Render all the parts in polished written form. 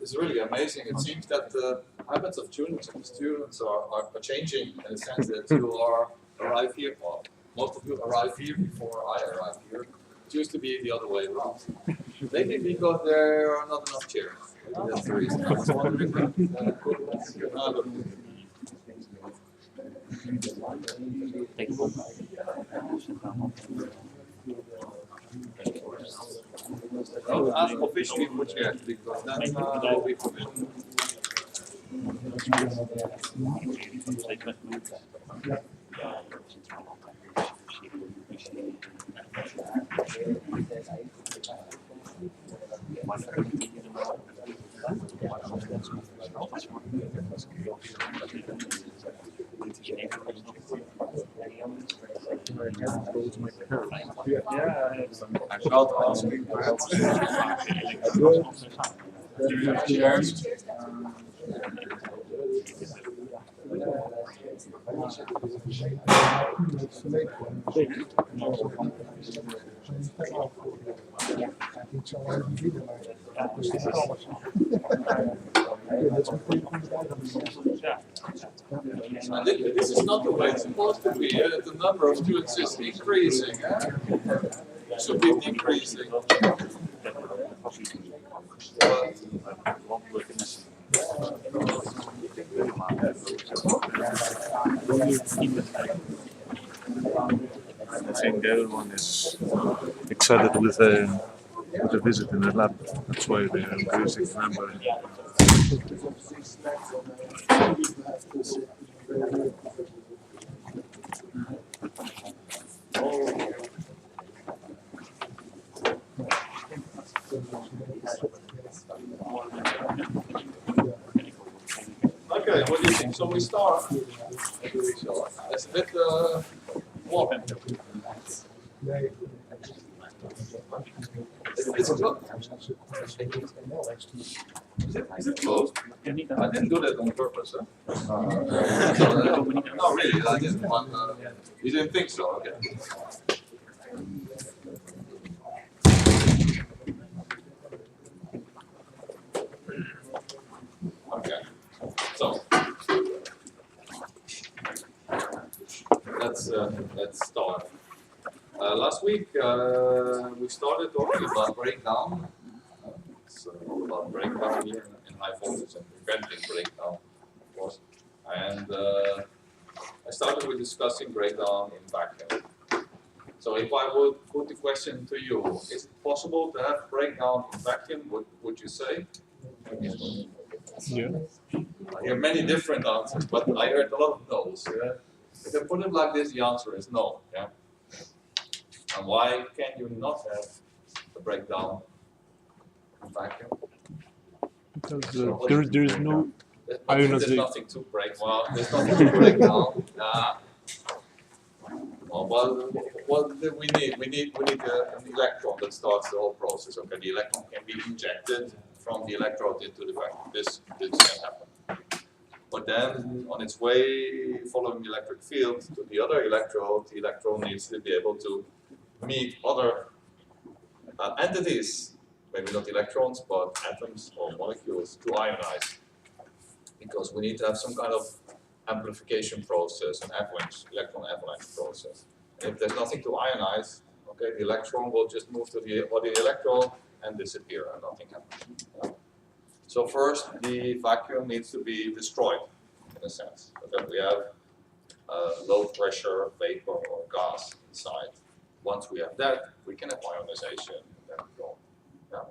It's really amazing. It seems that the habits of students are changing in the sense that you arrive here, well, most of you arrive here before I arrive here. It used to be the other way around. Maybe because there are not enough chairs. Maybe that's the reason. I was wondering don't ask officially for chairs because that's what we forbidden. I'm not asking for do you have chairs? This is not the way it's supposed to be. The number of students is increasing. It should be decreasing. I think everyone is excited with the visit in the lab. That's why they are increasing the number. Okay, what do you think? So we start. It's a bit warm. Is it closed? Is it closed? I didn't do that on purpose, huh? No, really, I didn't want. You didn't think so? Okay. Okay. So let's start. Last week we started talking about breakdown. So about breakdown here in high voltage and preventing breakdown, of course. And I started with discussing breakdown in vacuum. So if I would put the question to you, is it possible to have breakdown in vacuum? Would you say? Yeah. I hear many different answers, but I heard a lot of no's. Yeah? If I put it like this, the answer is no. Yeah. And why can you not have a breakdown in vacuum? Because there is no there's nothing to break. Well, there's nothing to break down. What do we need? We need an electron that starts the whole process. Okay, the electron can be injected from the electrode into the vacuum. This can happen. But then, on its way, following the electric field to the other electrode, the electron needs to be able to meet other entities, maybe not electrons, but atoms or molecules to ionize. Because we need to have some kind of amplification process, an electron avalanche process. And if there's nothing to ionize, okay, the electron will just move to the other electron and disappear, and nothing happens. Yeah. So first, the vacuum needs to be destroyed, in a sense, so that we have low pressure vapor or gas inside. Once we have that, we can have ionization and then go. Yeah.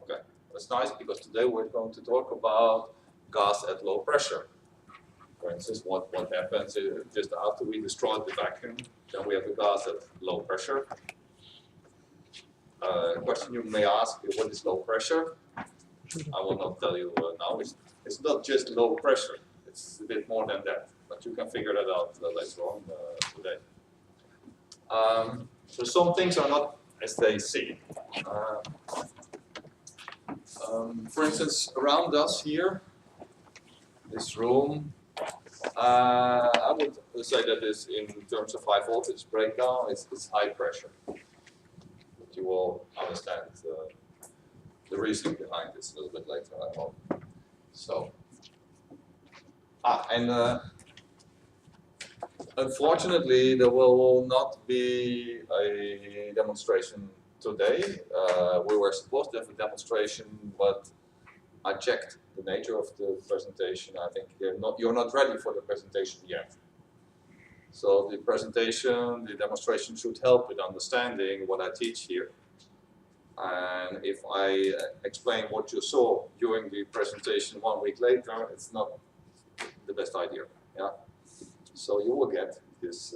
Okay, that's nice because today we're going to talk about gas at low pressure. For instance, what happens is just after we destroy the vacuum, then we have a gas at low pressure. Question you may ask, what is low pressure? I will not tell you now. It's not just low pressure. It's a bit more than that. But you can figure that out later on today. So some things are not as they seem. For instance, around us here, this room, I would say that is in terms of high voltage breakdown, it's high pressure. But you will understand the reasoning behind this a little bit later, I hope. So, unfortunately, there will not be a demonstration today. We were supposed to have a demonstration, but I checked the nature of the presentation. I think you're not ready for the presentation yet. So the presentation, the demonstration should help with understanding what I teach here. And if I explain what you saw during the presentation 1 week later, it's not the best idea. Yeah. So you will get this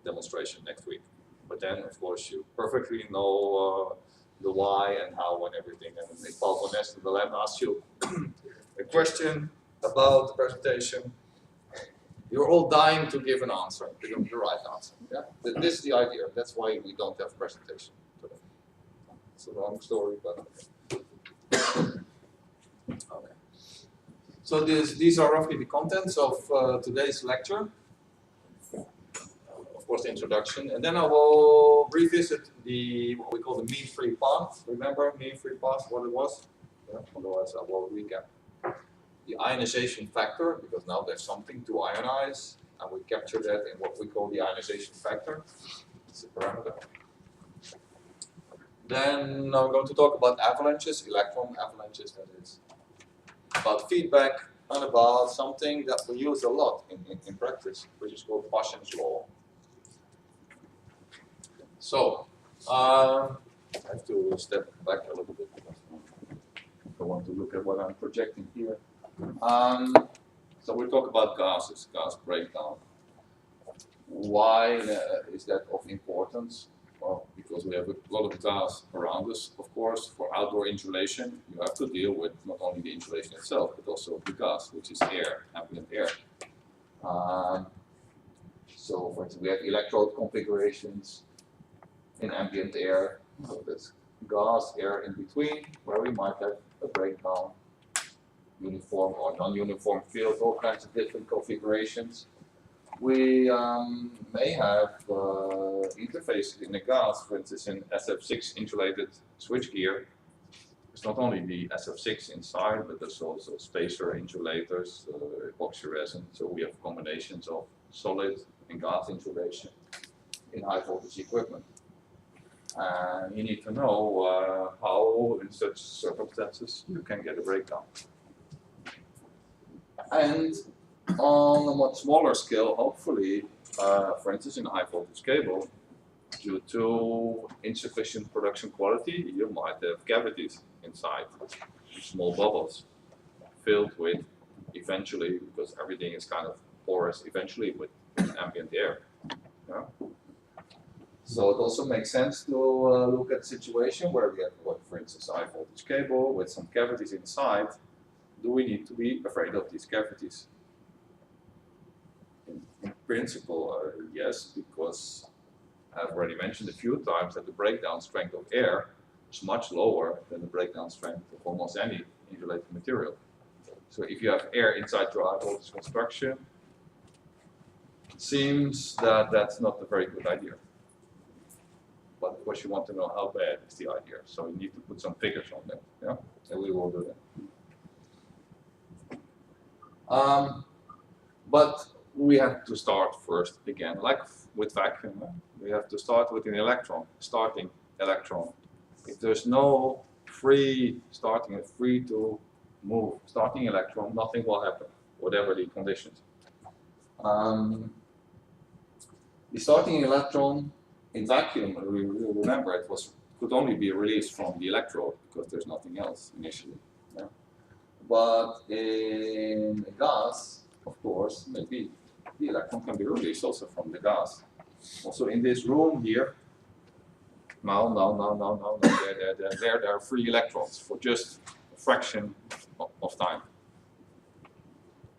demonstration next week. But then, of course, you perfectly know the why and how and everything. And if Paul van Nest in the lab asks you a question about the presentation, you're all dying to give an answer, to give the right answer. Yeah? This is the idea. That's why we don't have presentation today. It's a long story, but okay. So these are roughly the contents of today's lecture. Of course, the introduction, and then I will revisit what we call the mean-free path. Remember mean-free path, what it was? Yeah, otherwise, I will recap. The ionization factor, because now there's something to ionize, and we capture that in what we call the ionization factor. It's a parameter. Then I'm going to talk about avalanches, electron avalanches, that is. About feedback, and about something that we use a lot in practice, which is called Paschen's law. So, I have to step back a little bit because I want to look at what I'm projecting here. So we talk about gases, gas breakdown. Why is that of importance? Well, because we have a lot of gas around us, of course. For outdoor insulation, you have to deal with not only the insulation itself, but also the gas, which is air, ambient air. So, for instance, we have electrode configurations in ambient air. So there's gas, air in between, where we might have a breakdown, uniform or non-uniform field, all kinds of different configurations. We may have interfaces in the gas, for instance, in SF6 insulated switchgear. It's not only the SF6 inside, but there's also spacer insulators, epoxy resin. So we have combinations of solid and gas insulation in high voltage equipment. And you need to know how, in such circumstances, you can get a breakdown. And on a much smaller scale, hopefully, for instance, in a high voltage cable, due to insufficient production quality, you might have cavities inside, small bubbles, filled with, eventually, because everything is kind of porous, eventually with ambient air. Yeah? So it also makes sense to look at a situation where we have, for instance, a high voltage cable with some cavities inside. Do we need to be afraid of these cavities? In principle, yes, because I've already mentioned a few times that the breakdown strength of air is much lower than the breakdown strength of almost any insulated material. So if you have air inside your high voltage construction, it seems that that's not a very good idea. But of course you want to know how bad is the idea, so you need to put some figures on that, yeah? And we will do that. But we have to start first again, like with vacuum. We have to start with an electron, starting electron. If there's no free starting, a free to move starting electron, nothing will happen, whatever the conditions. The starting electron in vacuum, remember, it could only be released from the electrode because there's nothing else initially. Yeah? But in a gas, of course, maybe the electron can be released also from the gas. Also in this room here, no, there are free electrons for just a fraction of time.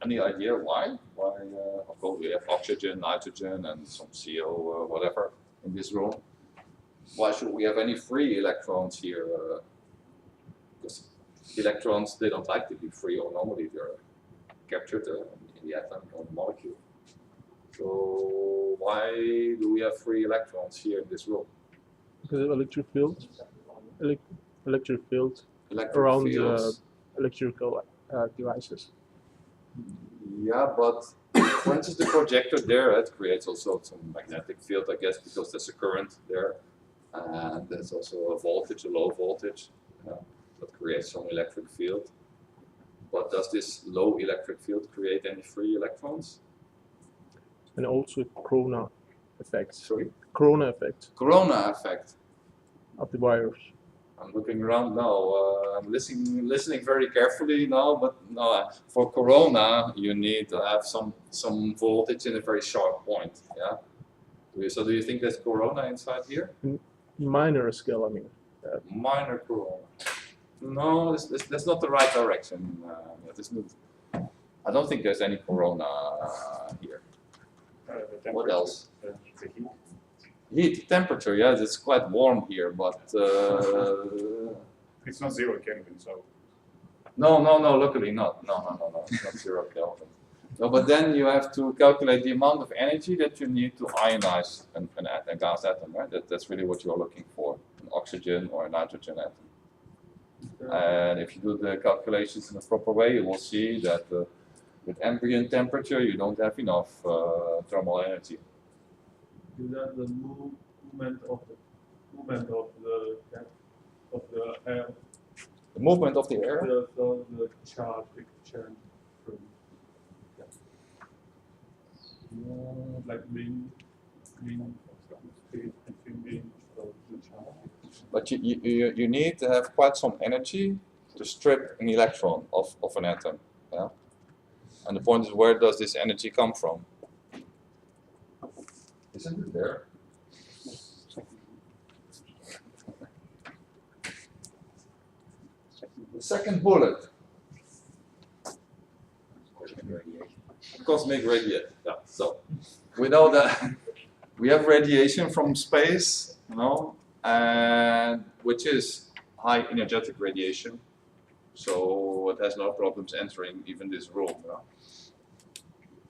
Any idea why? Why, of course, we have oxygen, nitrogen, and some CO, whatever, in this room. Why should we have any free electrons here? Because electrons, they don't like to be free, or normally they're captured in the atom or the molecule. So why do we have free electrons here in this room? Because of electric field. Electric field. Electric around fields. electrical devices. Yeah, but for instance, the projector there, it creates also some magnetic field, I guess, because there's a current there, and there's also a voltage, a low voltage, that creates some electric field. But does this low electric field create any free electrons? And also corona effects. Sorry? Corona effect Corona effect. of the wires. I'm looking around now. I'm listening very carefully now. But no, for corona, you need to have some voltage in a very sharp point. Yeah. So do you think there's corona inside here? Minor scale, I mean. Minor corona. No, that's not the right direction. I don't think there's any corona here. What else? The heat. Heat, temperature, yes, it's quite warm here, but It's not 0 Kelvin, so. no, luckily not. No, it's not 0 Kelvin. No, but then you have to calculate the amount of energy that you need to ionize a gas atom, right? That's really what you're looking for, an oxygen or a nitrogen atom. And if you do the calculations in the proper way, you will see that with ambient temperature, you don't have enough thermal energy. Is that the movement of the air? The movement of the air? The charge exchange from like mean speed between being the charge. But you need to have quite some energy to strip an electron of an atom. Yeah? And the point is, where does this energy come from? Isn't it there? The second bullet. Cosmic radiation. Yeah. So we know that we have radiation from space, and which is high energetic radiation. So it has no problems entering even this room.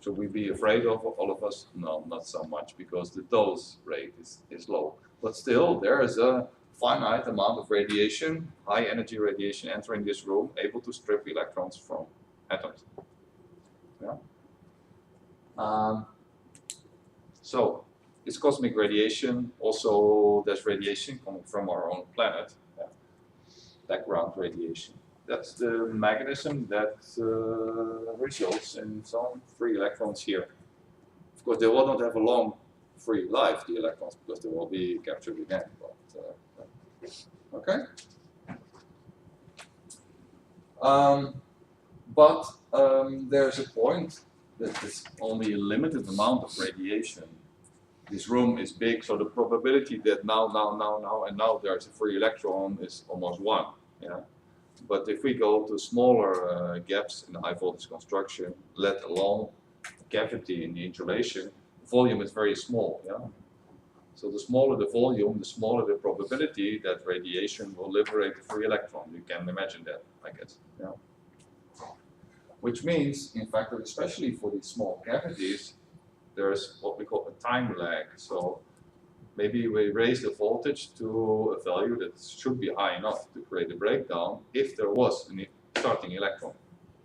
Should we be afraid of all of us? No, not so much, because the dose rate is low. But still, there is a finite amount of radiation, high energy radiation entering this room, able to strip electrons from atoms. Yeah. So it's cosmic radiation. Also, there's radiation coming from our own planet. Yeah. Background radiation. That's the mechanism that results in some free electrons here. Of course, they will not have a long free life, the electrons, because they will be captured again. But, okay. There's a point that there's only a limited amount of radiation. This room is big, so the probability that now there's a free electron is almost 1. Yeah. But if we go to smaller gaps in the high voltage construction, let alone cavity in the insulation, volume is very small. Yeah? So the smaller the volume, the smaller the probability that radiation will liberate a free electron. You can imagine that, I guess. Yeah? Which means, in fact, that especially for these small cavities, there's what we call a time lag. So maybe we raise the voltage to a value that should be high enough to create a breakdown if there was a starting electron,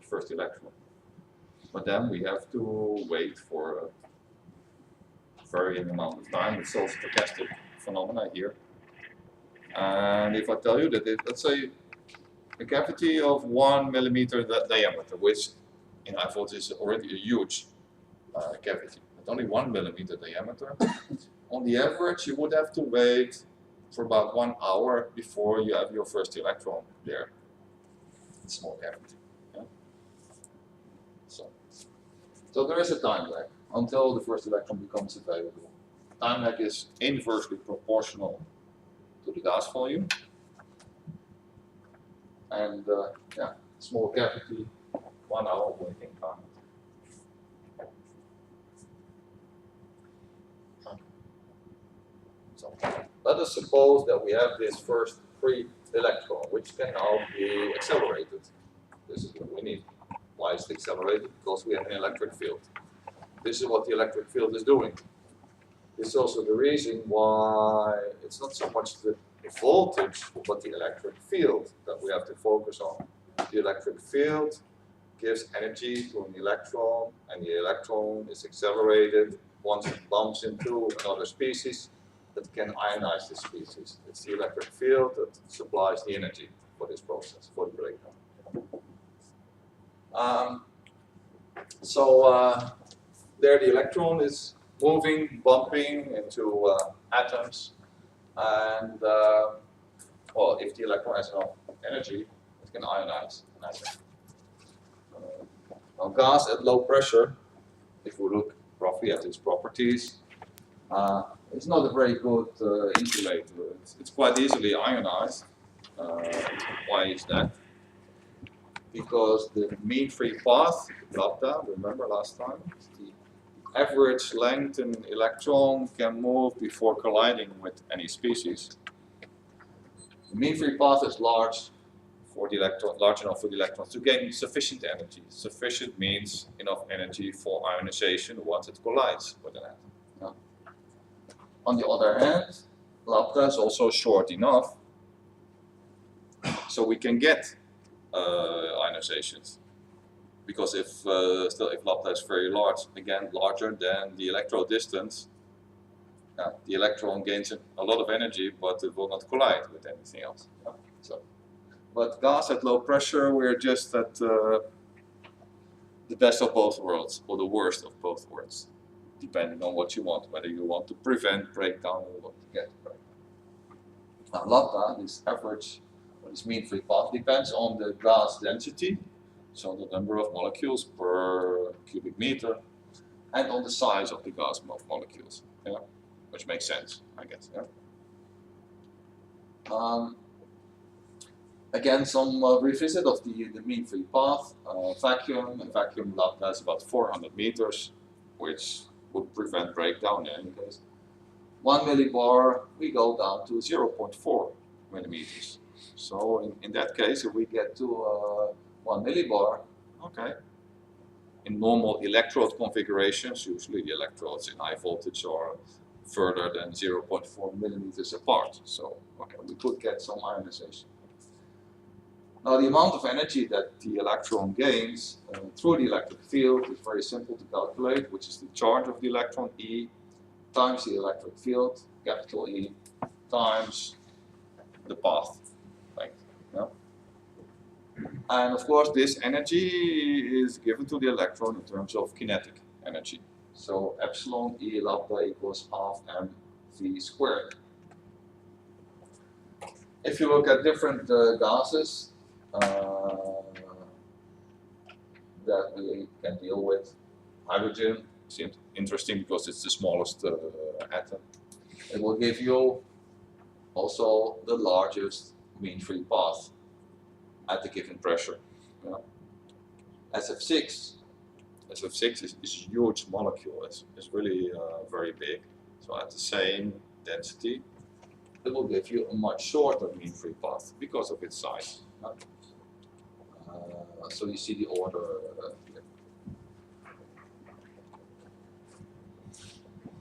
first electron. But then we have to wait for a varying amount of time. It's all stochastic phenomena here. And if I tell you that, let's say, a cavity of 1 millimeter diameter, which in high voltage is already a huge cavity, but only 1 millimeter diameter. On the average, you would have to wait for about 1 hour before you have your first electron there. It's small cavity. Yeah? So there is a time lag until the first electron becomes available. Time lag is inversely proportional to the gas volume. And yeah, small cavity, 1 hour waiting time. So let us suppose that we have this first free electron, which can now be accelerated. This is what we need. Why is it accelerated? Because we have an electric field. This is what the electric field is doing. This is also the reason why it's not so much the voltage, but the electric field that we have to focus on. The electric field gives energy to an electron, and the electron is accelerated once it bumps into another species that can ionize this species. It's the electric field that supplies the energy for this process, for the breakdown. There the electron is moving, bumping into atoms, and well, if the electron has enough energy, it can ionize an atom. Now, gas at low pressure, if we look roughly at its properties, it's not a very good insulator. It's quite easily ionized. Why is that? Because the mean free path, lambda, remember last time, the average length an electron can move before colliding with any species. The mean free path is large for the electron, large enough for the electrons to gain sufficient energy. Sufficient means enough energy for ionization once it collides with an atom. Yeah. On the other hand, lambda is also short enough so we can get ionizations. Because if lambda is very large, again larger than the electrode distance, the electron gains a lot of energy, but it will not collide with anything else. Yeah. But gas at low pressure, we're just at the best of both worlds, or the worst of both worlds, depending on what you want, whether you want to prevent breakdown or want to get breakdown. Now lambda, this average, or this mean free path, depends on the gas density, so the number of molecules per cubic meter, and on the size of the gas molecules, yeah? Which makes sense, I guess. Yeah? Again, some revisit of the mean free path. Vacuum lambda is about 400 meters, which would prevent breakdown in any case. 1 millibar, we go down to 0.4 millimeters. So in that case, if we get to 1 millibar, okay. In normal electrode configurations, usually the electrodes in high voltage are further than 0.4 millimeters apart. So okay, we could get some ionization. Now the amount of energy that the electron gains through the electric field is very simple to calculate, which is the charge of the electron, E, times the electric field, capital E, times the path length. Yeah? And of course this energy is given to the electron in terms of kinetic energy. So epsilon E lambda equals half mv squared. If you look at different gases that we can deal with, hydrogen seems interesting because it's the smallest atom. It will give you also the largest mean free path at the given pressure. Yeah. SF6 is a huge molecule. It's really very big. So at the same density, it will give you a much shorter mean free path because of its size. So you see the order here.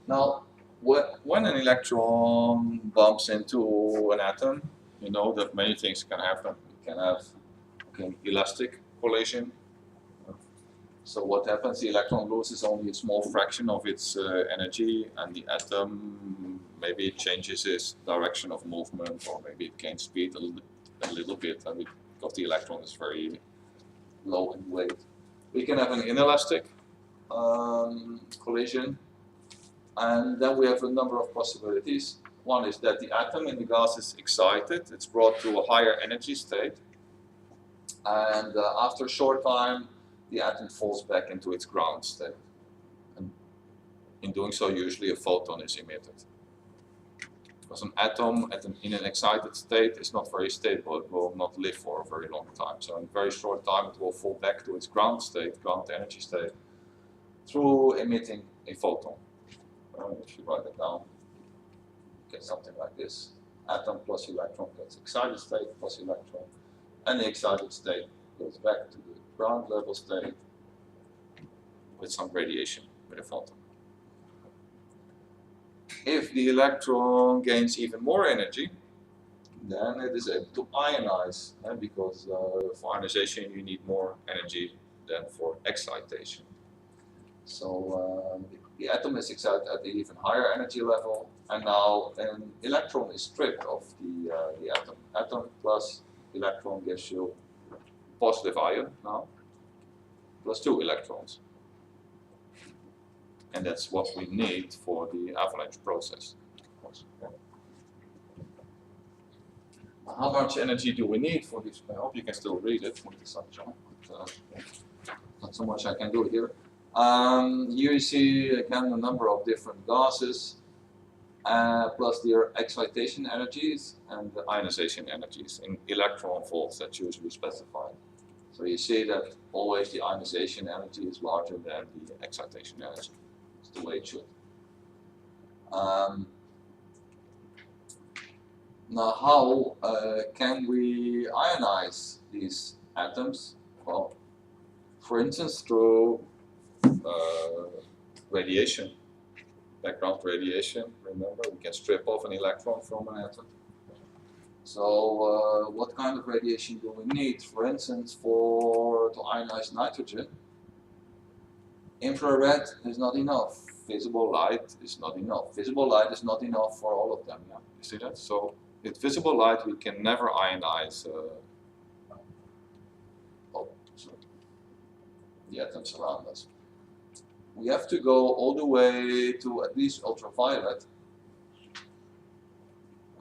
Now, when an electron bumps into an atom, you know that many things can happen. You can have elastic collision. So what happens? The electron loses only a small fraction of its energy, and the atom maybe it changes its direction of movement, or maybe it gains speed a little bit, and because the electron is very low in weight. We can have an inelastic collision, and then we have a number of possibilities. One is that the atom in the gas is excited, it's brought to a higher energy state, and after a short time the atom falls back into its ground state. And in doing so, usually a photon is emitted. Because an atom in an excited state is not very stable, it will not live for a very long time. So in a very short time it will fall back to its ground state, ground energy state, through emitting a photon. If you write it down, you get something like this. Atom plus electron gets excited state plus electron, and the excited state goes back to the ground level state with some radiation with a photon. If the electron gains even more energy, then it is able to ionize, because for ionization you need more energy than for excitation. So the atom is excited at an even higher energy level, and now an electron is stripped of the atom. Atom plus electron gives you positive ion now, plus 2 electrons. And that's what we need for the avalanche process. How much energy do we need for this? I hope you can still read it with the sunshine. But, not so much I can do here. Here you see again a number of different gases, plus their excitation energies and the ionization energies in electron volts that's usually specified. So you see that always the ionization energy is larger than the excitation energy. It's the way it should. Now, how can we ionize these atoms? Well, for instance, through radiation, background radiation. Remember, we can strip off an electron from an atom. So, what kind of radiation do we need? For instance, to ionize nitrogen, infrared is not enough. Visible light is not enough. Visible light is not enough for all of them. Yeah, you see that? So, with visible light, we can never ionize the atoms around us. We have to go all the way to at least ultraviolet.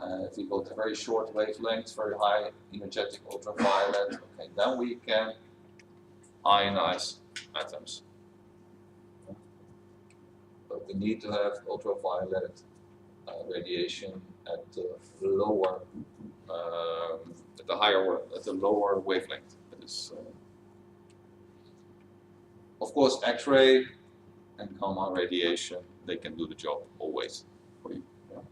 If we go to very short wavelengths, very high energetic ultraviolet, okay, then we can ionize atoms. But we need to have ultraviolet radiation at the lower, at the lower wavelength. That is, of course, X-ray and gamma radiation, they can do the job always for you. Yeah.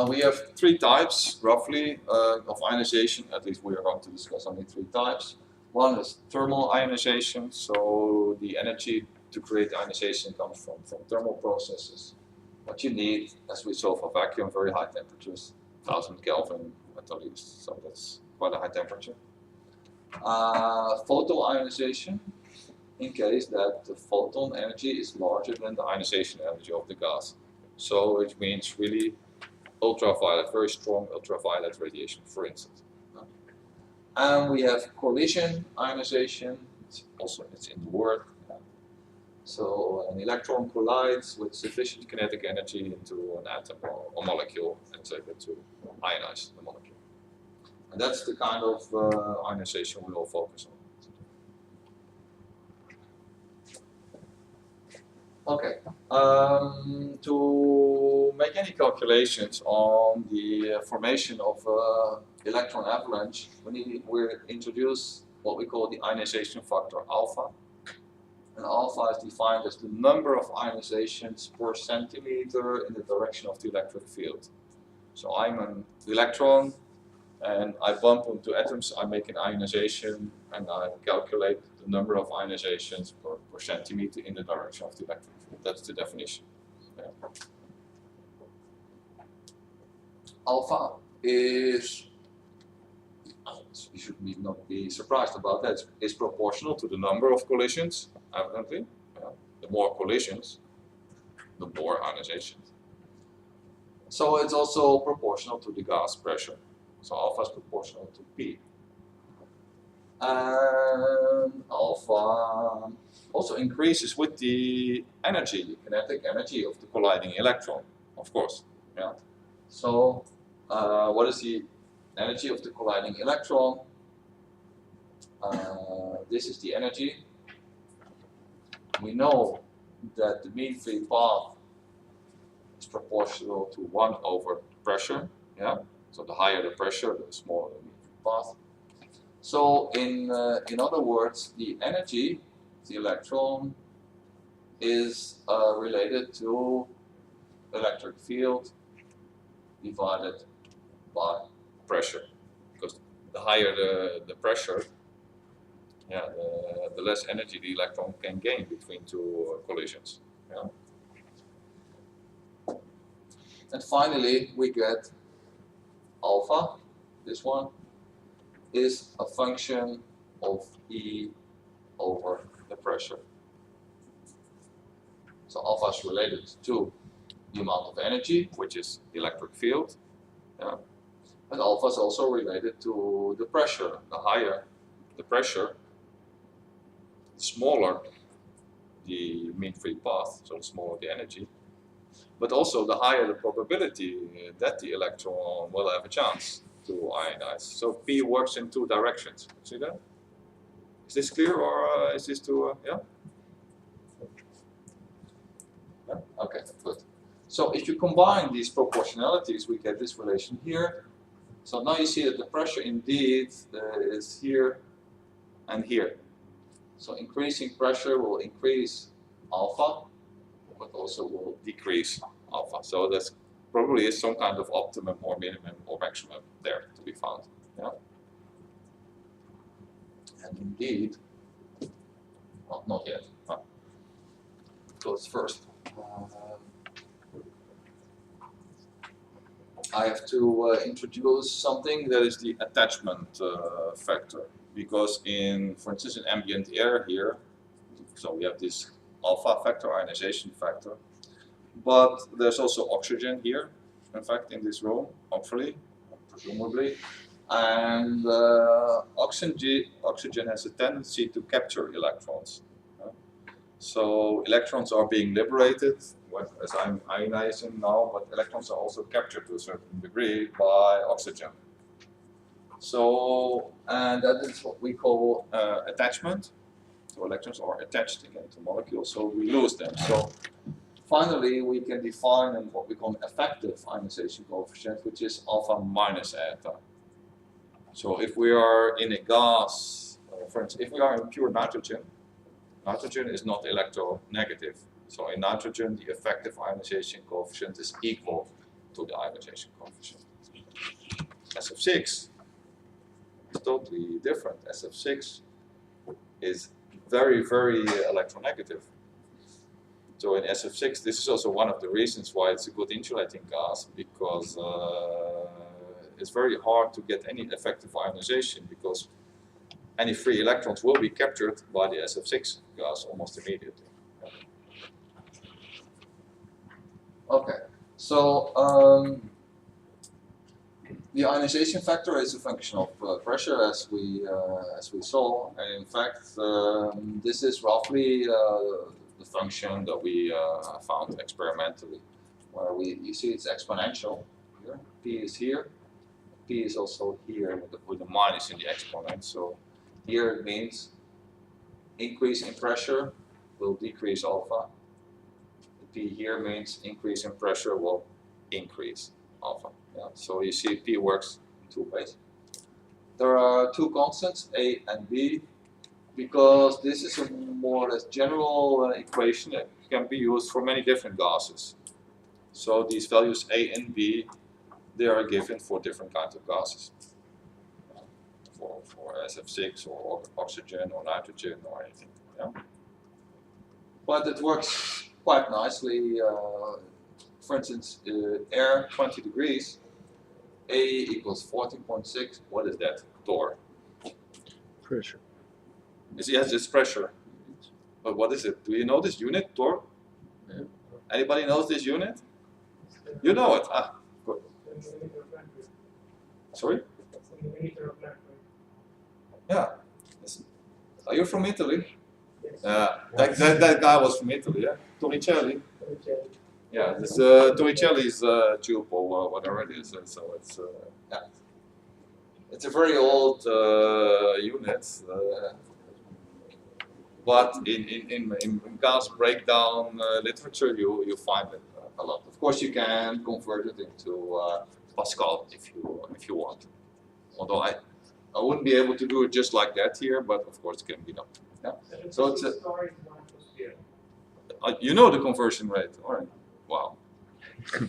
We have 3 types, roughly, of ionization. At least we are going to discuss only 3 types. One is thermal ionization, so the energy to create ionization comes from thermal processes. What you need, as we saw for vacuum, very high temperatures, 1000 Kelvin at the least, so that's quite a high temperature. Photoionization, in case that the photon energy is larger than the ionization energy of the gas. So it means really ultraviolet, very strong ultraviolet radiation, for instance. And we have collision ionization, it's in the word. So an electron collides with sufficient kinetic energy into an atom or molecule and is able to ionize the molecule. And that's the kind of ionization we will focus on. Okay, to make any calculations on the formation of electron avalanche, we introduce what we call the ionization factor alpha. And alpha is defined as the number of ionizations per centimeter in the direction of the electric field. So I'm an electron and I bump into atoms, I make an ionization and I calculate the number of ionizations per centimeter in the direction of the electric field. That's the definition. Yeah. Alpha is, you should not be surprised about that, is proportional to the number of collisions, evidently. Yeah. The more collisions, the more ionizations. So it's also proportional to the gas pressure. So alpha is proportional to P. And alpha also increases with the energy, the kinetic energy of the colliding electron, of course. Yeah. So what is the energy of the colliding electron? This is the energy. We know that the mean free path is proportional to 1 over pressure. Yeah. So the higher the pressure, the smaller the mean free path. So in other words, the energy, the electron, is related to electric field divided by pressure. Because the higher the pressure, yeah, the less energy the electron can gain between 2 collisions. Yeah. And finally, we get alpha. This one is a function of E over the pressure. So alpha is related to the amount of energy, which is electric field. Yeah. But alpha is also related to the pressure. The higher the pressure, the smaller the mean free path, so the smaller the energy. But also the higher the probability that the electron will have a chance to ionize. So P works in two directions. See that? Is this clear, or is this too, yeah? Yeah? Okay, good. So if you combine these proportionalities, we get this relation here. So now you see that the pressure indeed is here and here. So increasing pressure will increase alpha, but also will decrease alpha. So there's probably is some kind of optimum or minimum or maximum there to be found. Yeah. And indeed, well, not yet. Goes first. I have to introduce something that is the attachment factor, because in, for instance, in ambient air here, so we have this alpha factor, ionization factor, but there's also oxygen here, in fact, in this room, hopefully, presumably, and oxygen has a tendency to capture electrons. So electrons are being liberated, as I'm ionizing now, but electrons are also captured to a certain degree by oxygen. So, and that is what we call attachment. So electrons are attached again to molecules, so we lose them. So finally, we can define what we call an effective ionization coefficient, which is alpha minus eta. So if we are in a gas, for instance, if we are in pure nitrogen, nitrogen is not electronegative. So in nitrogen, the effective ionization coefficient is equal to the ionization coefficient. SF6 is totally different. SF6 is very, very electronegative. So in SF6, this is also one of the reasons why it's a good insulating gas, because it's very hard to get any effective ionization, because any free electrons will be captured by the SF6 gas almost immediately. Okay, so the ionization factor is a function of pressure, as we saw, and in fact, this is roughly the function that we found experimentally, where you see it's exponential here. P is here, P is also here with a minus in the exponent. So here it means increase in pressure will decrease alpha. P here means increase in pressure will increase alpha. Yeah. So you see P works in two ways. There are two constants, A and B, because this is a more or less general equation that can be used for many different gases. So these values A and B, they are given for different kinds of gases. For SF6 or oxygen or nitrogen or anything. Yeah? But it works quite nicely. For instance, air 20 degrees, A equals 14.6. What is that? Torr. Pressure. Yes, it's pressure. But what is it? Do you know this unit, Torr? Yeah. Anybody knows this unit? You know it. Ah, good. Sorry? Yeah. Are you from Italy? That guy was from Italy, yeah? Torricelli? Yeah, this Torricelli's tube or whatever it is, and so it's yeah. It's a very old unit, but in gas breakdown literature you find it a lot. Of course, you can convert it into Pascal if you want. Although I wouldn't be able to do it just like that here, but of course it can be done. Yeah. So it's you know the conversion rate, all right? Wow.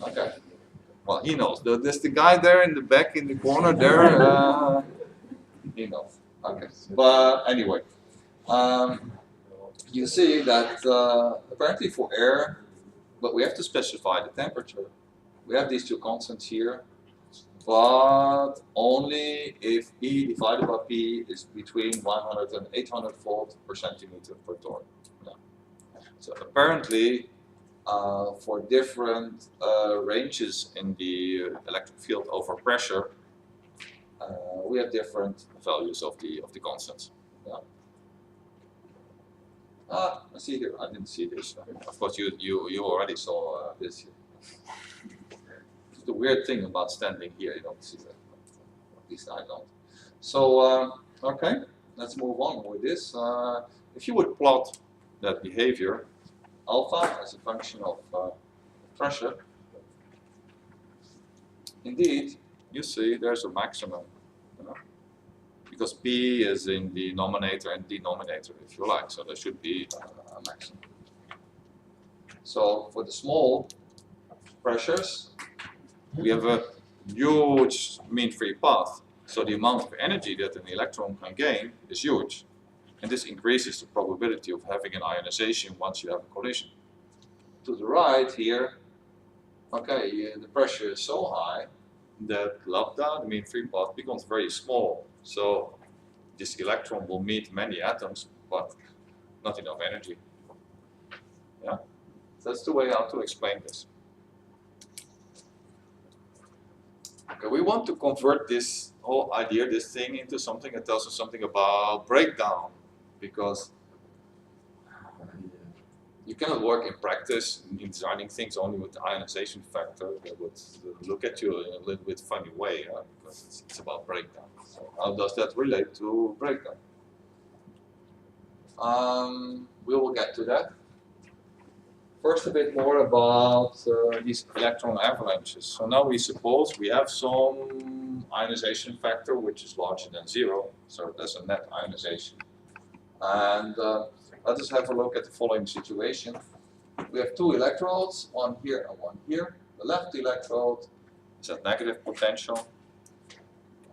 Okay. Well, he knows. There's the guy there in the back in the corner there. He knows. Okay. But anyway, you see that apparently for air, but we have to specify the temperature. we have these two constants here, but only if E divided by P is between 100 and 800 volt per centimeter per torque. Yeah. So apparently, for different ranges in the electric field over pressure, we have different values of the constants. Yeah. I see here. I didn't see this. Of course, you already saw this here. It's the weird thing about standing here. You don't see that. At least I don't. So okay, let's move on with this. If you would plot that behavior, alpha as a function of pressure, indeed, you see there's a maximum. You know? Because P is in the numerator and denominator, if you like, so there should be a maximum. So for the small pressures, we have a huge mean free path. So the amount of energy that an electron can gain is huge. And this increases the probability of having an ionization once you have a collision. To the right here, okay, the pressure is so high that lambda, the mean free path, becomes very small. So this electron will meet many atoms, but not enough energy. Yeah, that's the way how to explain this. Okay, we want to convert this whole idea, this thing, into something that tells us something about breakdown, because you cannot work in practice in designing things only with the ionization factor. They would look at you in a little bit funny way, because it's about breakdown. So how does that relate to breakdown? We will get to that. First, a bit more about these electron avalanches. So now we suppose we have some ionization factor which is larger than 0, so there's a net ionization. And let us have a look at the following situation. We have two electrodes, one here and one here. The left electrode is at negative potential.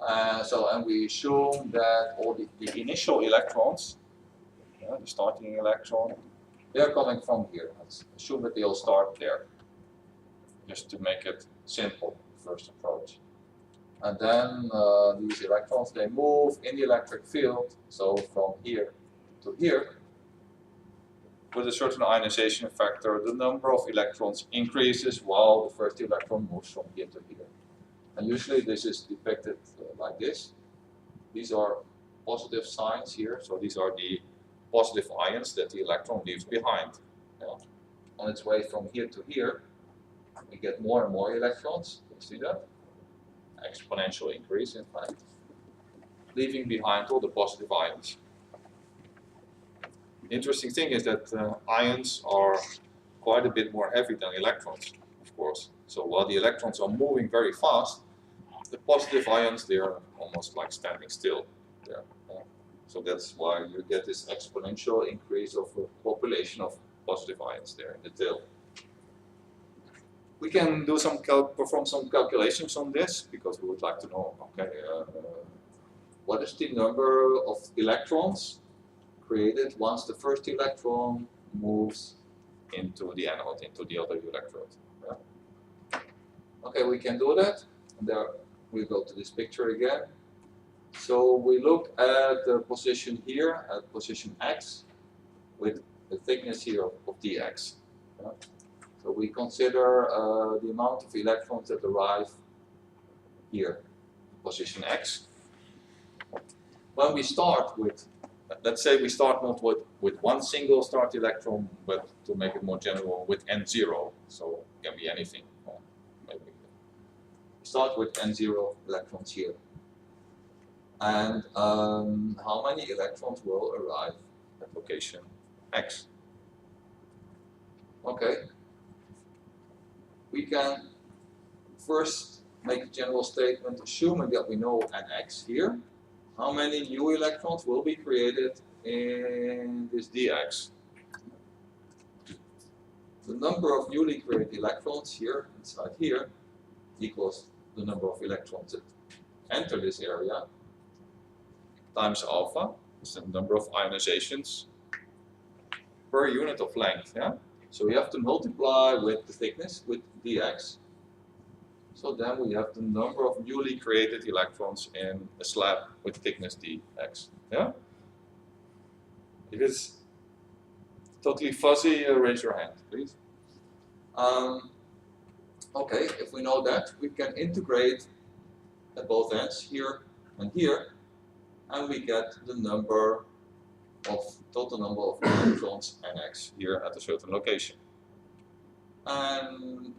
And we assume that all the initial electrons, the starting electron, they are coming from here. Let's assume that they all start there, just to make it simple, first approach. And then these electrons, they move in the electric field, so from here to here. With a certain ionization factor, the number of electrons increases while the first electron moves from here to here. And usually this is depicted like this. These are positive signs here, so these are the positive ions that the electron leaves behind. On its way from here to here, we get more and more electrons. You see that? Exponential increase, in fact, leaving behind all the positive ions. The interesting thing is that ions are quite a bit more heavy than electrons, of course. So while the electrons are moving very fast, the positive ions, they are almost like standing still there. So that's why you get this exponential increase of the population of positive ions there in the tail. We can do perform some calculations on this, because we would like to know, okay, what is the number of electrons created once the first electron moves into the anode, into the other electrode. Yeah? Okay, we can do that. And there we go to this picture again. So we look at the position here, at position x, with the thickness here of dx. Yeah? So we consider the amount of electrons that arrive here, position x. When we start with, let's say we start not with one single start electron, but to make it more general, with n0, so it can be anything. Maybe. We start with n0 electrons here. And how many electrons will arrive at location x? Okay. We can first make a general statement, assuming that we know nx here. How many new electrons will be created in this dx? The number of newly created electrons here, inside here, equals the number of electrons that enter this area, times alpha, is the number of ionizations per unit of length. Yeah? So we have to multiply with the thickness, with dx. So then we have the number of newly created electrons in a slab with thickness dx. Yeah? If it's totally fuzzy, raise your hand, please. Okay, if we know that, we can integrate at both ends, here and here, and we get the number of total number of electrons nx here at a certain location. And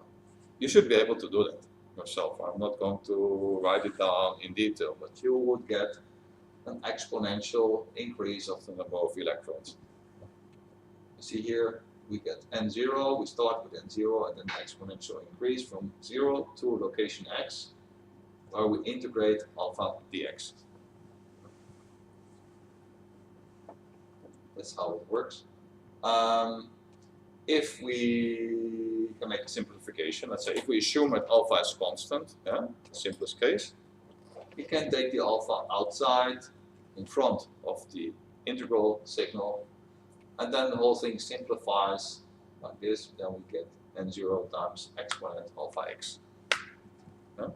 you should be able to do that yourself. I'm not going to write it down in detail, but you would get an exponential increase of the number of electrons. You see here, we get n0, we start with n0 and then exponential increase from 0 to location x, where we integrate alpha dx. That's how it works. If we can make a simplification, let's say if we assume that alpha is constant, yeah, the simplest case, we can take the alpha outside in front of the integral signal, and then the whole thing simplifies like this. Then we get n0 times exponent alpha x. Yeah?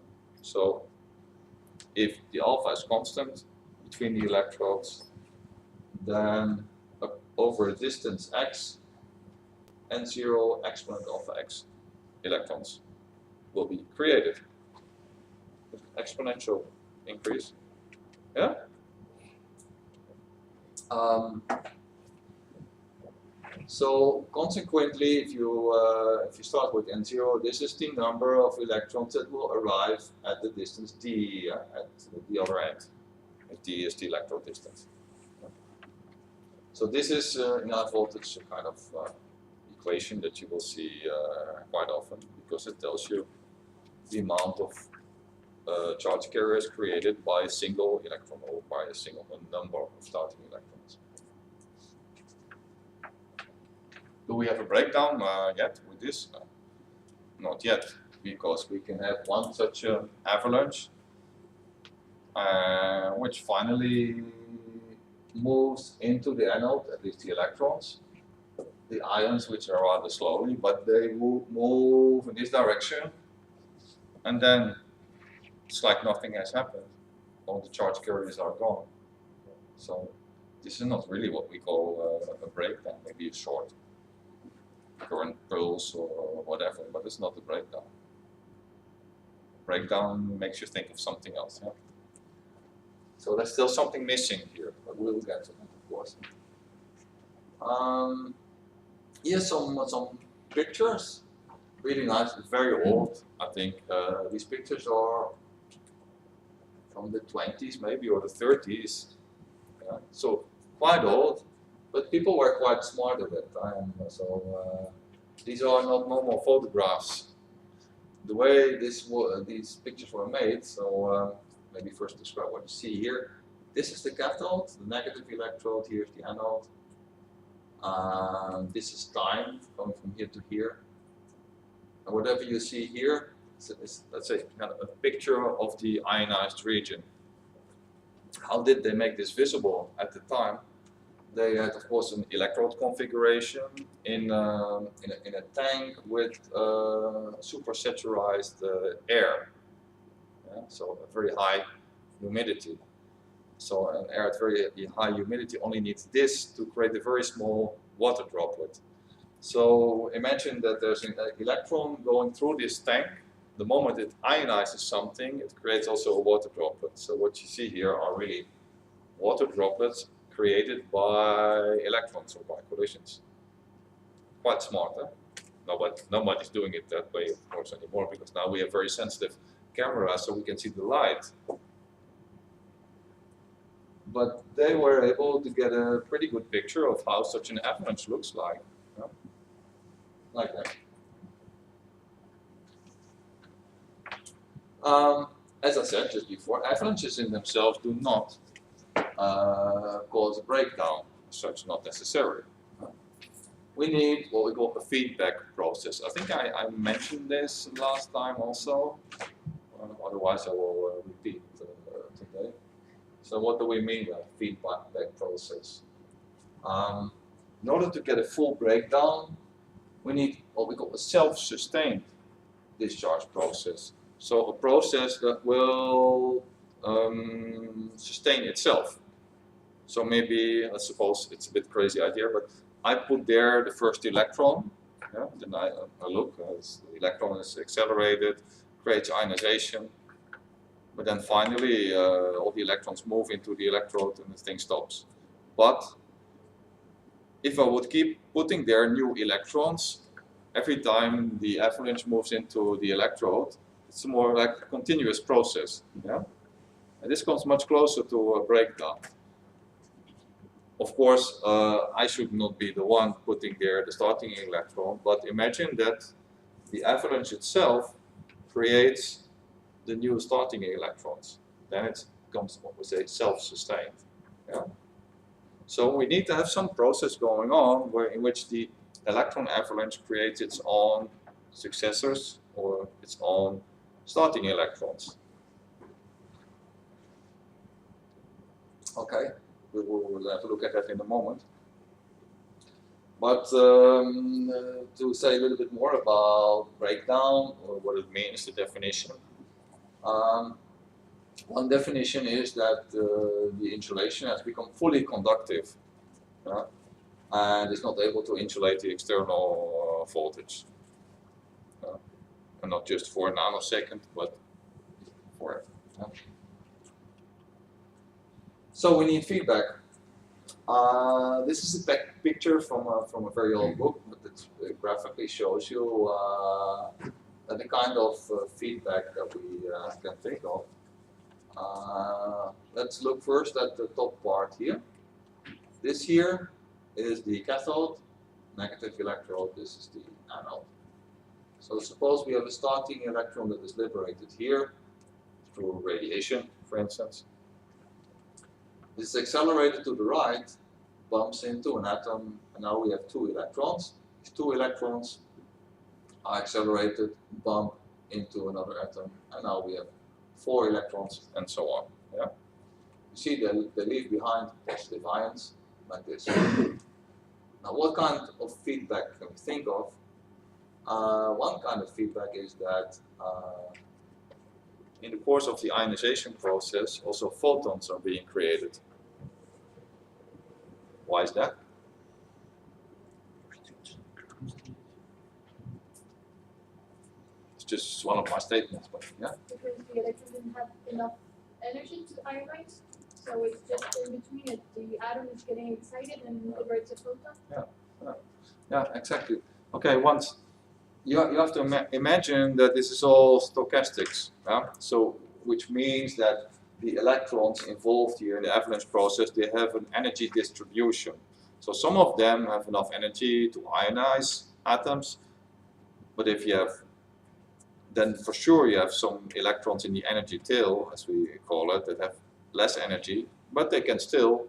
So if the alpha is constant between the electrodes, then over a distance x, n0 exponent alpha x electrons will be created. Exponential increase. Yeah? So consequently, if you start with n0, this is the number of electrons that will arrive at the distance d at the other end. If d is the electrode distance. So this is in high voltage a kind of equation that you will see quite often, because it tells you the amount of charge carriers created by a single electron or by a number of starting electrons. Do we have a breakdown yet with this? Not yet, because we can have one such avalanche which finally moves into the anode, at least the electrons, the ions, which are rather slowly, but they move in this direction, and then it's like nothing has happened. All the charge carriers are gone. So this is not really what we call a breakdown, maybe a short current pulse or whatever, but it's not a breakdown. Breakdown makes you think of something else. Yeah? So there's still something missing here, but we'll get to that, of course. Here's some pictures. Really nice, very old, I think. These pictures are from the 20s maybe, or the 30s. Yeah? So quite old, but people were quite smart at that time. So these are not normal photographs. The way these pictures were made, so maybe first describe what you see here. This is the cathode, the negative electrode, here's the anode. This is time, going from here to here. And whatever you see here is, let's say, kind of a picture of the ionized region. How did they make this visible at the time? They had, of course, an electrode configuration in a tank with supersaturized air. Yeah? So a very high humidity. So an air at very high humidity only needs this to create a very small water droplet. So imagine that there's an electron going through this tank. The moment it ionizes something, it creates also a water droplet. So what you see here are really water droplets created by electrons or by collisions. Quite smart, huh? Nobody's doing it that way, of course, anymore, because now we have very sensitive cameras, so we can see the light. But they were able to get a pretty good picture of how such an avalanche looks like. Yeah? Like that. As I said just before, avalanches in themselves do not cause a breakdown, such not necessary. We need what we call a feedback process. I think I mentioned this last time also, otherwise I will repeat today. So what do we mean by feedback process? In order to get a full breakdown, we need what we call a self-sustained discharge process. So a process that will sustain itself. So maybe, I suppose it's a bit crazy idea, but I put there the first electron, yeah, then I look, as the electron is accelerated, creates ionization, but then finally all the electrons move into the electrode and the thing stops. But if I would keep putting there new electrons, every time the avalanche moves into the electrode, it's more like a continuous process. Yeah? And this comes much closer to a breakdown. Of course, I should not be the one putting there the starting electron, but imagine that the avalanche itself creates the new starting electrons. Then it becomes, what we say, self-sustained. Yeah? So we need to have some process going on in which the electron avalanche creates its own successors or its own starting electrons. Okay, we will have a look at that in a moment. But to say a little bit more about breakdown or what it means, the definition. One definition is that the insulation has become fully conductive and is not able to insulate the external voltage. And not just for a nanosecond, but forever. So we need feedback. This is a picture from a very old book, but it graphically shows you the kind of feedback that we can think of. Let's look first at the top part here. This here is the cathode, negative electrode, this is the anode. So suppose we have a starting electron that is liberated here through radiation, for instance. This is accelerated to the right, bumps into an atom, and now we have two electrons. These two electrons are accelerated, bump into another atom, and now we have 4 electrons, and so on. Yeah? You see they leave behind positive ions, like this. Now what kind of feedback can we think of? One kind of feedback is that in the course of the ionization process, also photons are being created. Why is that? It's just one of my statements, but yeah. Because the electron didn't have enough energy to ionize, so it's just in between it. The atom is getting excited and liberates a photon. Yeah, exactly. Okay, once you have to imagine that this is all stochastics. Yeah? So, which means that the electrons involved here in the avalanche process, they have an energy distribution. So some of them have enough energy to ionize atoms, but if you have, then for sure you have some electrons in the energy tail, as we call it, that have less energy, but they can still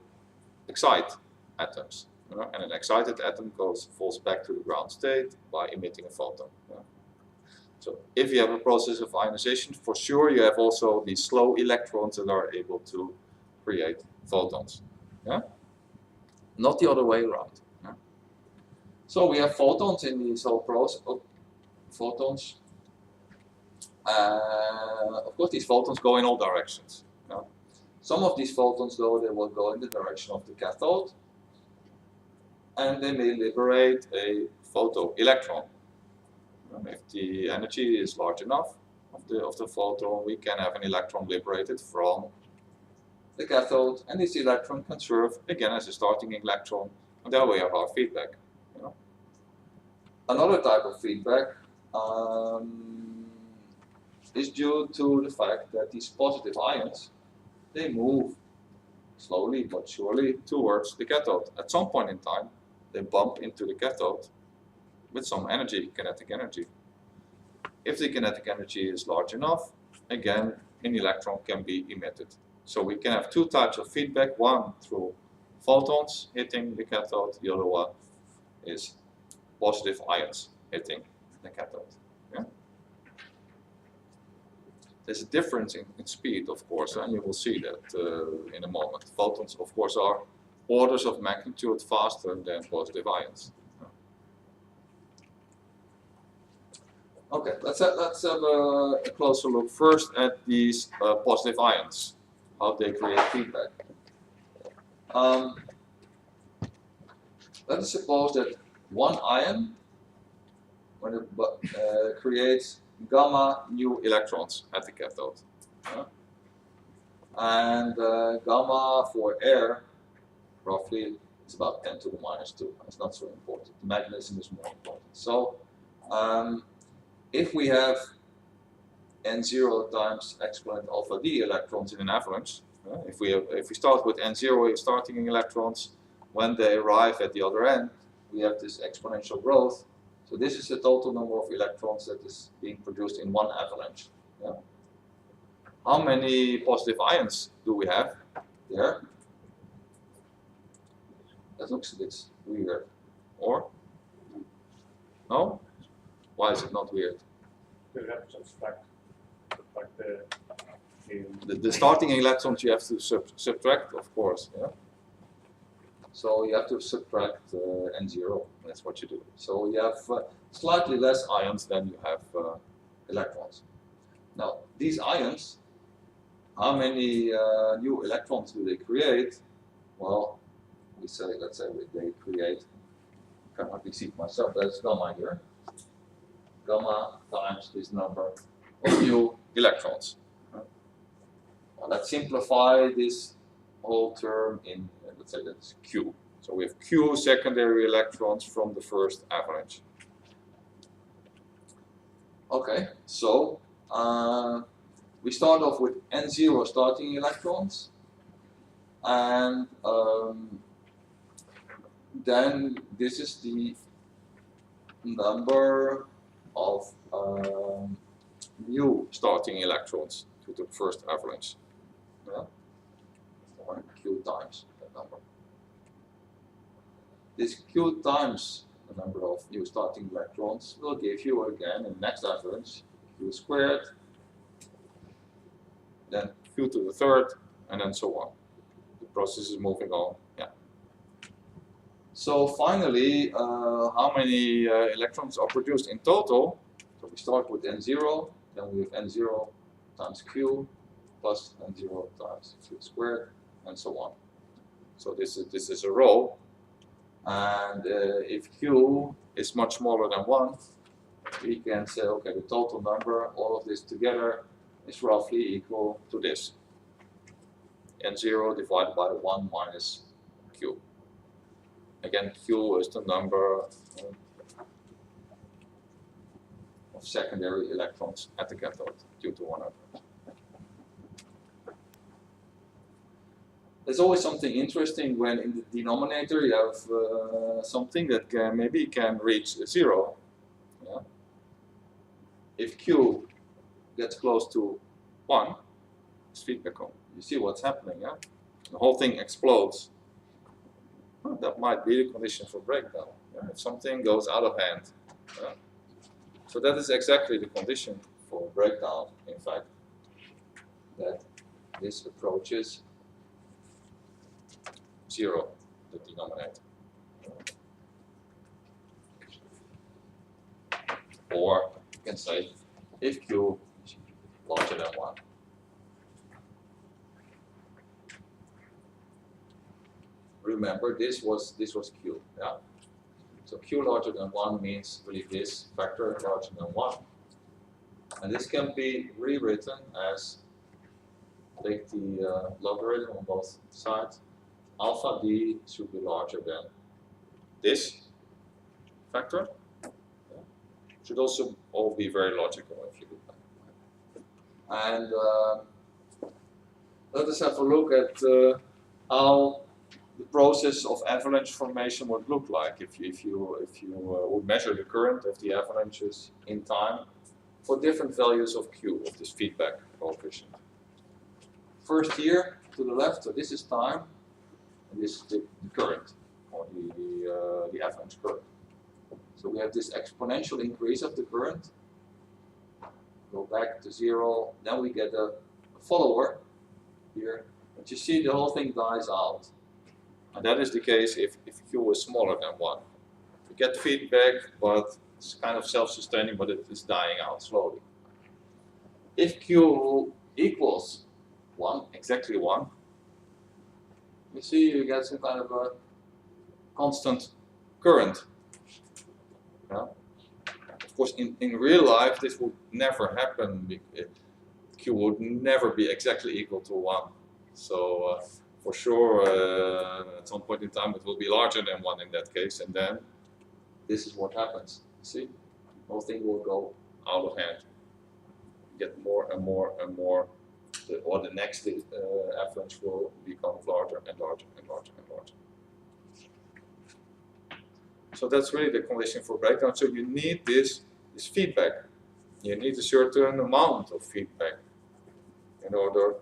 excite atoms. You know? And an excited atom falls back to the ground state by emitting a photon. Yeah? So if you have a process of ionization, for sure you have also these slow electrons that are able to create photons. Yeah? Not the other way around. Yeah? So we have photons in this whole process. Photons. Of course, these photons go in all directions. Yeah? Some of these photons, though, they will go in the direction of the cathode, and they may liberate a photoelectron. If the energy is large enough of the photon, we can have an electron liberated from the cathode, and this electron can serve again as a starting electron, and there we have our feedback. You know? Another type of feedback is due to the fact that these positive ions, they move slowly but surely towards the cathode. At some point in time, they bump into the cathode with some energy, kinetic energy. If the kinetic energy is large enough, again, an electron can be emitted. So we can have two types of feedback, one through photons hitting the cathode, the other one is positive ions hitting the cathode. Yeah? There's a difference in speed, of course, and you will see that in a moment. Photons, of course, are orders of magnitude faster than positive ions. Okay, let's have a closer look first at these positive ions, how they create feedback. Let us suppose that one ion, when it creates gamma new electrons at the cathode. And gamma for air, roughly, is about 10 to the minus 2. It's not so important. The magnetism is more important. So, if we have n0 times exponent alpha d electrons in an avalanche, if we start with n0 starting electrons, when they arrive at the other end, we have this exponential growth. So this is the total number of electrons that is being produced in one avalanche. Yeah? How many positive ions do we have there? That looks a bit weird. Or? No? Why is it not weird? You have to subtract The starting electrons you have to subtract, of course. Yeah? So you have to subtract n0, that's what you do. So you have slightly less ions than you have electrons. Now, these ions, how many new electrons do they create? Well, let's say they create, I can't hardly see it myself, that's gamma here. Gamma times this number of new electrons. Now, let's simplify this whole term in, let's say that's Q. So we have Q secondary electrons from the first avalanche. Okay, so we start off with n0 starting electrons, and then this is the number of new starting electrons to the first avalanche. Yeah? Or Q times that number. This Q times the number of new starting electrons will give you again in the next avalanche Q squared, then Q to the third, and then so on. The process is moving on. Yeah. So finally, how many electrons are produced in total? So we start with n0, then we have n0 times Q plus n0 times Q squared, and so on. So this is a row, and if Q is much smaller than 1, we can say, okay, the total number, all of this together, is roughly equal to this. N0 divided by 1 minus Q. Again, Q is the number of secondary electrons at the cathode due to one avalanche. There's always something interesting when in the denominator you have something that maybe can reach 0. Yeah? If Q gets close to 1, it's feedback on. You see what's happening, yeah? The whole thing explodes. Well, that might be the condition for breakdown. Yeah? If something goes out of hand. Yeah? So that is exactly the condition for breakdown, in fact, that this approaches 0, the denominator. Or you can say if Q is larger than 1. Remember, this was Q, yeah? So Q larger than 1 means really this factor larger than 1. And this can be rewritten as, take the logarithm on both sides, alpha d should be larger than this factor. Yeah. Should also all be very logical if you do that. And let us have a look at how the process of avalanche formation would look like if you would measure the current of the avalanches in time for different values of Q, of this feedback coefficient. First here to the left, so this is time, and this is the current, or the avalanche current. So we have this exponential increase of the current, go back to 0, then we get a follower here, but you see the whole thing dies out. And that is the case if Q is smaller than 1. We get feedback, but It's kind of self-sustaining, but it is dying out slowly. If Q equals 1, exactly 1, you see you get some kind of a constant current. Yeah? Of course, in real life, this would never happen. Q would never be exactly equal to 1. So for sure, at some point in time, it will be larger than 1 in that case, and then this is what happens. See, the whole thing will go out of hand. Get more and more and more, or the next avalanche will become larger and larger and larger and larger. So that's really the condition for breakdown. So you need this feedback. You need a certain amount of feedback in order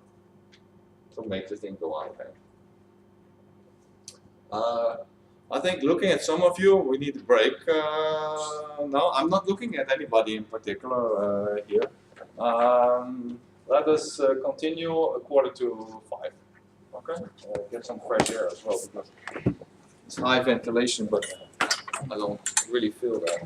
to make the thing go out of hand. I think looking at some of you, we need a break now. I'm not looking at anybody in particular here. Let us continue 4:45. Okay? Get some fresh air as well, because it's high ventilation, but I don't really feel that.